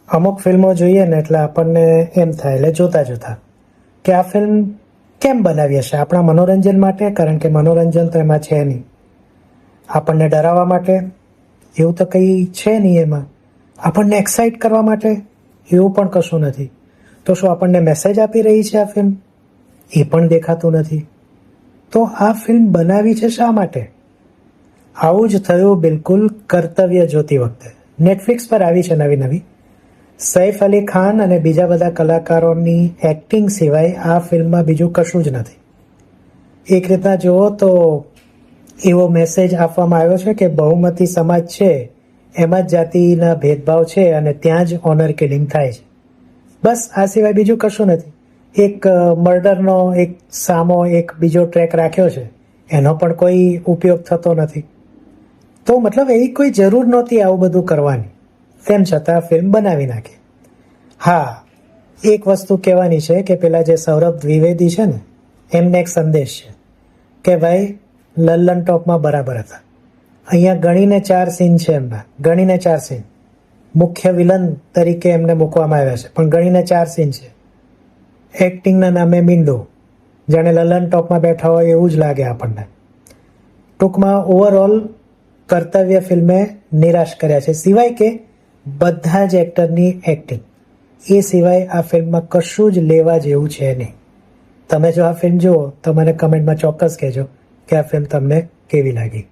અમુક ફિલ્મો જોઈએ ને એટલે આપણને એમ થાય, એટલે જોતા જોતા કે આ ફિલ્મ કેમ બનાવી હશે? આપણા મનોરંજન માટે? કારણ કે મનોરંજન તો એમાં છે નહીં. આપણને ડરાવવા માટે? એવું તો કંઈ છે નહીં એમાં. આપણને એક્સાઇટ કરવા માટે? એવું પણ કશું નથી. તો શું આપણને મેસેજ આપી રહી છે આ ફિલ્મ? એ પણ દેખાતું નથી. તો આ ફિલ્મ બનાવી છે શા માટે? આવું જ થયું બિલકુલ કર્તવ્ય જોતી વખતે. નેટફ્લિક્સ પર આવી છે નવી નવી. સૈફ અલી ખાન અને બીજા બધા કલાકારોની એક્ટિંગ સિવાય આ ફિલ્મમાં બીજું કશું જ નથી. એક રીતના જુઓ તો એવો મેસેજ આપવામાં આવ્યો છે કે બહુમતી સમાજ છે એમાં જ જાતિના ભેદભાવ છે અને ત્યાં જ ઓનર કિલિંગ થાય છે. બસ આ સિવાય બીજું કશું નથી. એક મર્ડરનો એક સામો એક બીજો ટ્રેક રાખ્યો છે, એનો પણ કોઈ ઉપયોગ થતો નથી. તો મતલબ એવી કોઈ જરૂર નહોતી આવું બધું કરવાની, તેમ છતાં ફિલ્મ બનાવી નાખી. હા, એક વસ્તુ કહેવાની છે કે પેલા જે સૌરભ દ્વિવેદી છે ને, એમને એક સંદેશ છે કે ભાઈ લલ્લન ટોપમાં બરાબર હતા. અહીંયા ગણીને 4 સીન છે એમના, ગણીને 4 સીન. મુખ્ય વિલન તરીકે એમને મૂકવામાં આવ્યા છે, પણ ગણીને 4 સીન છે. એક્ટિંગના નામે મીંડો, જાણે લલ્લન ટોપમાં બેઠા હોય એવું જ લાગે આપણને. ટૂંકમાં ઓવરઓલ કર્તવ્ય ફિલ્મે નિરાશ કર્યા છે, સિવાય કે બધા જ એક્ટરની એક્ટિંગ. એ સિવાય આ ફિલ્મમાં કશું જ લેવા જેવું છે નહીં. તમે જો આ ફિલ્મ જુઓ તો મને કમેન્ટમાં ચોક્કસ કહેજો કે આ ફિલ્મ તમને કેવી લાગી.